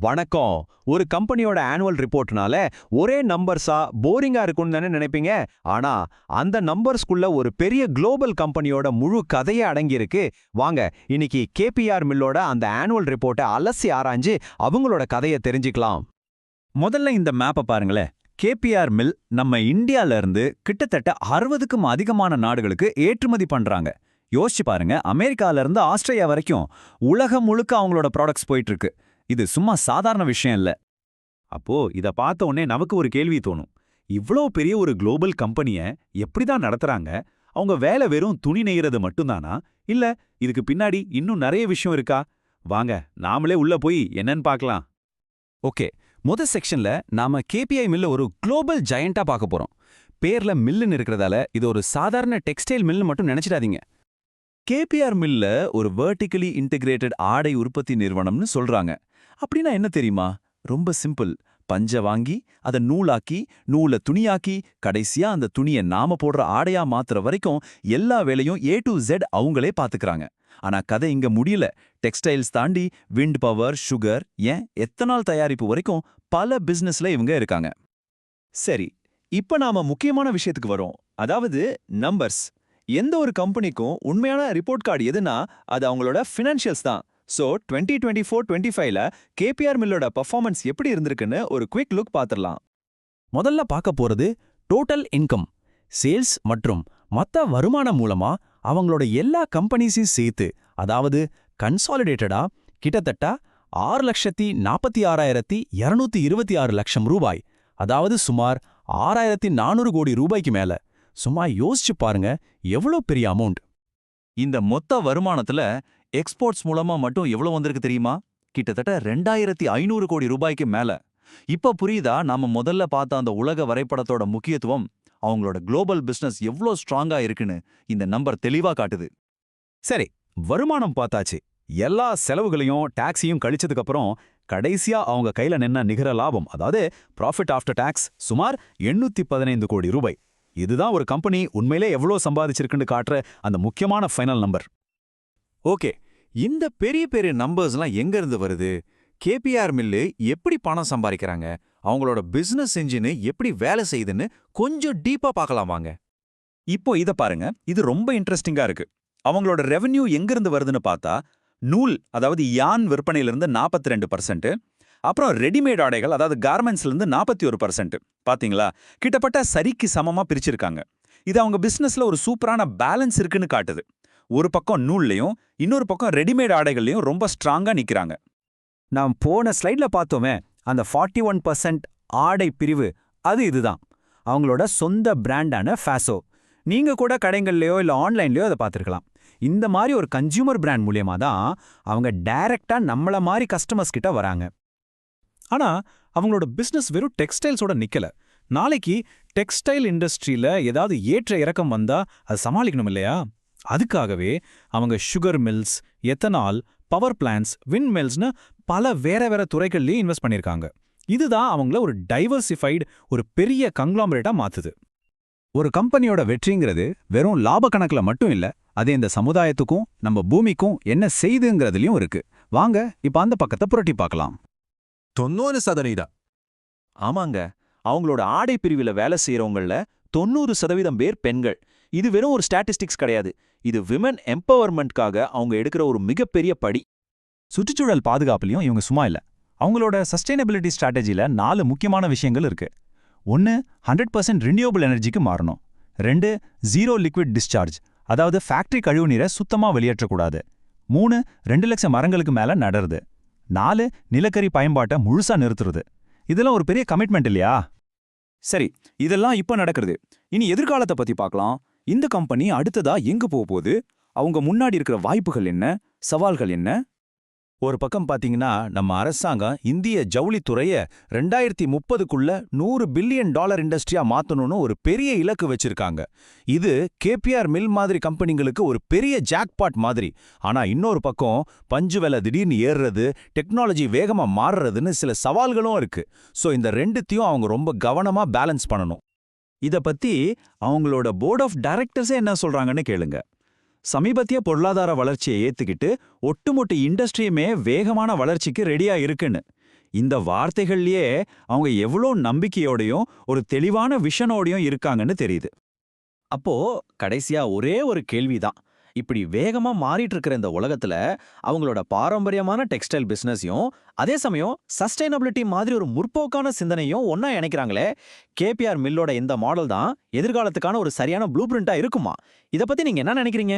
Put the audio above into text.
வணக்கம். ஒரு கம்பெனியோட ஆனுவல் ரிப்போர்ட்னால ஒரே நம்பர்ஸா போரிங்கா இருக்கும்னு தானே நினைப்பீங்க. ஆனா அந்த நம்பர்ஸ்குள்ள ஒரு பெரிய குளோபல் கம்பெனியோட முழு கதையே அடங்கியிருக்கு. வாங்க இன்னைக்கு கேபிஆர் மில்லோட அந்த ஆனுவல் ரிப்போர்ட்டை அலசி ஆராய்ஞ்சு அவங்களோட கதையை தெரிஞ்சுக்கலாம். முதல்ல இந்த மேப்பை பாருங்களேன். கேபிஆர் மில் நம்ம இந்தியால இருந்து கிட்டத்தட்ட 60க்கும் அதிகமான நாடுகளுக்கு ஏற்றுமதி பண்றாங்க. யோசிச்சு பாருங்க, அமெரிக்கால இருந்து ஆஸ்திரேலியா வரைக்கும் உலகம் முழுக்க அவங்களோட ப்ராடக்ட்ஸ் போயிட்டு இருக்கு. இது சும்மா சாதாரண விஷயம் இல்ல. அப்போ இத பார்த்த உடனே நமக்கு ஒரு கேள்வி தோணும். இவ்ளோ பெரிய ஒரு குளோபல் கம்பெனிய எப்படிதான் நடத்துறாங்க? அவங்க வேலை வெறும் துணி நெய்யறது மட்டும்தானா? இல்ல இதுக்கு பின்னாடி இன்னும் நிறைய விஷயம் இருக்கா? வாங்க நாமளே உள்ள போய் என்னன்னு பார்க்கலாம். ஓகே, முதல் செக்ஷன்ல நாம கேபிஐ மில்ல ஒரு குளோபல் ஜெயண்டா பார்க்க போறோம். பேர்ல மில்லுன்னு இருக்கிறதால இது ஒரு சாதாரண டெக்ஸ்டைல் மில்னு மட்டும் நினைச்சிடாதீங்க. கேபிஆர் மில்ல ஒரு வெர்டிகலி இன்டகிரேட்டட் ஆடை உற்பத்தி நிறுவனம்னு சொல்றாங்க. அப்படின்னா என்ன தெரியுமா? ரொம்ப சிம்பிள். பஞ்ச வாங்கி அதை நூலாக்கி, நூலை துணியாக்கி, கடைசியா அந்த துணியை நாம போடுற ஆடையா மாத்துற வரைக்கும் எல்லா வேலையும் A to Z அவங்களே பாத்துக்கிறாங்க. ஆனா கதை இங்க முடியல. டெக்ஸ்டைல்ஸ் தாண்டி விண்ட் பவர், சுகர், ஏன் எத்தனால் தயாரிப்பு வரைக்கும் பல பிசினஸ்ல இவங்க இருக்காங்க. சரி, இப்ப நாம முக்கியமான விஷயத்துக்கு வரோம். அதாவது நம்பர்ஸ். எந்த ஒரு கம்பெனிக்கும் உண்மையான ரிப்போர்ட் கார்டு எதுனா அது அவங்களோட ஃபினான்ஷியல்ஸ் தான். ஸோ 2024-25ல கேபிஆர் மில்லோட பர்ஃபார்மன்ஸ் எப்படி இருந்திருக்குன்னு ஒரு குவிக் லுக் பார்த்துடலாம். முதல்ல பார்க்க போறது டோட்டல் இன்கம். சேல்ஸ் மற்றும் மொத்த வருமானம் மூலமா அவங்களோட எல்லா கம்பெனிஸையும் சேர்த்து, அதாவது கன்சாலிடேட்டடா கிட்டத்தட்ட 6,46,226 லட்சம் ரூபாய், அதாவது சுமார் 6,400 கோடி ரூபாய்க்கு மேல. சும்மா யோசிச்சு பாருங்க, எவ்வளோ பெரிய அமௌண்ட். இந்த மொத்த வருமானத்துல எக்ஸ்போர்ட்ஸ் மூலமா மட்டும் எவ்வளவு வந்திருக்கு தெரியுமா? கிட்டத்தட்ட 2,500 கோடி ரூபாய்க்கு மேல. இப்ப புரியுதா நாம முதல்ல பார்த்த அந்த உலக வரைபடத்தோட முக்கியத்துவம்? அவங்களோட குளோபல் பிசினஸ் எவ்வளோ ஸ்ட்ராங்கா இருக்குன்னு இந்த நம்பர் தெளிவா காட்டுது. சரி, வருமானம் பார்த்தாச்சு. எல்லா செலவுகளையும் டாக்ஸையும் கழிச்சதுக்கு அப்புறம் கடைசியா அவங்க கையில நின்ன நிகர லாபம், அதாவது ப்ராஃபிட் ஆஃப்டர் டாக்ஸ், சுமார் 815 கோடி ரூபாய். இதுதான் ஒரு கம்பெனி உண்மையிலே எவ்வளோ சம்பாதிச்சிருக்குன்னு காட்டுற அந்த முக்கியமான ஃபைனல் நம்பர். ஓகே, இந்த பெரிய பெரிய நம்பர்ஸ்லாம் எங்க இருந்து வருது? கேபிஆர் மில்லு எப்படி பணம் சம்பாதிக்கிறாங்க? அவங்களோட பிசினஸ் இன்ஜின் எப்படி வேலை செய்யுதுன்னு கொஞ்சம் டீப்பா பார்க்கலாம் வாங்க. இப்போ இத பாருங்க, இது ரொம்ப இன்ட்ரெஸ்டிங்கா இருக்கு. அவங்களோட ரெவென்யூ எங்கிருந்து வருதுன்னு பார்த்தா, நூல் அதாவது யான் விற்பனையிலிருந்து 42%, அப்புறம் ரெடிமேட் ஆடைகள் அதாவது கார்மெண்ட்ஸ்லேருந்து 41%. பாத்தீங்களா, கிட்டத்தட்ட சரிக்கு சமமா பிரிச்சிருக்காங்க. இது அவங்க பிசினஸ்ல ஒரு சூப்பரான பேலன்ஸ் இருக்குன்னு காட்டுது. ஒரு பக்கம் நூல்லையும் இன்னொரு பக்கம் ரெடிமேட் ஆடைகள்லையும் ரொம்ப ஸ்ட்ராங்கா நிக்கிறாங்க. நாம் போன ஸ்லைட்ல பார்த்தோமே, அந்த 41% ஆடை பிரிவு, அது இதுதான் அவங்களோட சொந்த பிராண்டான ஃபேசோ. நீங்க கூட கடைகள்லையோ இல்ல ஆன்லைன்லயோ அதை பார்த்துருக்கலாம். இந்த மாதிரி ஒரு கன்சியூமர் பிராண்ட் மூலியமா தான் அவங்க டைரக்டா நம்மள மாதிரி கஸ்டமர்ஸ் கிட்ட வராங்க. ஆனா அவங்களோட பிசினஸ் வெறும் டெக்ஸ்டைல்ஸோட நிக்கல. நாளைக்கு டெக்ஸ்டைல் இண்டஸ்ட்ரியில ஏதாவது ஏற்ற இறக்கம் வந்தா அது சமாளிக்கணும் இல்லையா? அதுக்காகவே அவங்க sugar mills, ethanol, power plants, wind மில்ஸ்னு பல வேற வேற துறைகள்லயும் இன்வெஸ்ட் பண்ணியிருக்காங்க. இதுதான் அவங்கள ஒரு டைவர்சிஃபைடு, ஒரு பெரிய கங்க்ளாமரேட்டா மாத்துது. ஒரு கம்பெனியோட வெற்றிங்கிறது வெறும் லாப கணக்குல மட்டும் இல்ல, அது இந்த சமுதாயத்துக்கும் நம்ம பூமிக்கும் என்ன செய்துங்கிறதுலயும் இருக்கு. வாங்க இப்ப அந்த பக்கத்தை புரட்டி பார்க்கலாம். 90%. ஆமாங்க, அவங்களோட ஆடை பிரிவில் வேலை செய்யறவங்கள 90% பேர் பெண்கள். இது வெறும் ஒரு ஸ்டாட்டிஸ்டிக்ஸ் கிடையாது, இது விமன் எம்பவர்மெண்ட்காக அவங்க எடுக்கிற ஒரு மிகப்பெரிய படி. சுற்றுச்சூழல் பாதுகாப்புலையும் இவங்க சும்மா இல்ல. அவங்களோட சஸ்டைனபிலிட்டி ஸ்ட்ராட்டஜில 4 முக்கியமான விஷயங்கள் இருக்கு. 1, 100% ரினியூவபிள் எனர்ஜிக்கு மாறணும். 2, ஜீரோ லிக்விட் டிஸ்சார்ஜ், அதாவது ஃபேக்டரி கழிவு நீரை சுத்தமா வெளியேற்றக்கூடாது. 3, 2 லட்சம் மரங்களுக்கு மேல நடுறது. 4, நிலக்கரி பயன்பாட்டை முழுசா நிறுத்துறது. இதெல்லாம் ஒரு பெரிய கமிட்மெண்ட் இல்லையா? சரி, இதெல்லாம் இப்ப நடக்கிறது. இனி எதிர்காலத்தை பத்தி பார்க்கலாம். இந்த கம்பெனி அடுத்ததா எங்க போகுது? அவங்க முன்னாடி இருக்கிற வாய்ப்புகள் என்ன, சவால்கள் என்ன? ஒரு பக்கம் பாத்தீங்கன்னா, நம்ம அரசாங்கம் இந்திய ஜவுளித்துறைய 2030க்குள்ள $100 பில்லியன் இண்டஸ்ட்ரியா மாத்தணும்னு ஒரு பெரிய இலக்கு வச்சிருக்காங்க. இது கேபிஆர் மில் மாதிரி கம்பெனிங்களுக்கு ஒரு பெரிய ஜாக்பாட் மாதிரி. ஆனா இன்னொரு பக்கம் பஞ்சு விலை திடீர்னு ஏறுறது, டெக்னாலஜி வேகமா மாறுறதுன்னு சில சவால்களும் இருக்கு. சோ இந்த ரெண்டுத்தையும் அவங்க ரொம்ப கவனமா பேலன்ஸ் பண்ணணும். இத பத்தி அவங்களோட போர்ட் ஆஃப் டைரக்டர்ஸே என்ன சொல்றாங்கன்னு கேளுங்க. சமீபத்திய பொருளாதார வளர்ச்சியை ஏத்துக்கிட்டு ஒட்டுமொத்த இண்டஸ்ட்ரியுமே வேகமான வளர்ச்சிக்கு ரெடியா இருக்குன்னு. இந்த வார்த்தைகள்லயே அவங்க எவ்வளோ நம்பிக்கையோடையும் ஒரு தெளிவான விஷனோடையும் இருக்காங்கன்னு தெரியுது. அப்போ கடைசியா ஒரே ஒரு கேள்விதான். இப்படி வேகமா மாறிட்டு இருக்கிற இந்த உலகத்துல அவங்களோட பாரம்பரியமான டெக்ஸ்டைல் பிசினஸையும் அதே சமயம் சஸ்டைனபிலிட்டி மாதிரி ஒரு முற்போக்கான சிந்தனையும் ஒண்ணா இணைக்கிறாங்களே, கேபிஆர் மில்லோட இந்த மாடல் தான் எதிர்காலத்துக்கான ஒரு சரியான ப்ளூ பிரிண்டா இருக்குமா? இத பத்தி நீங்க என்ன நினைக்கிறீங்க?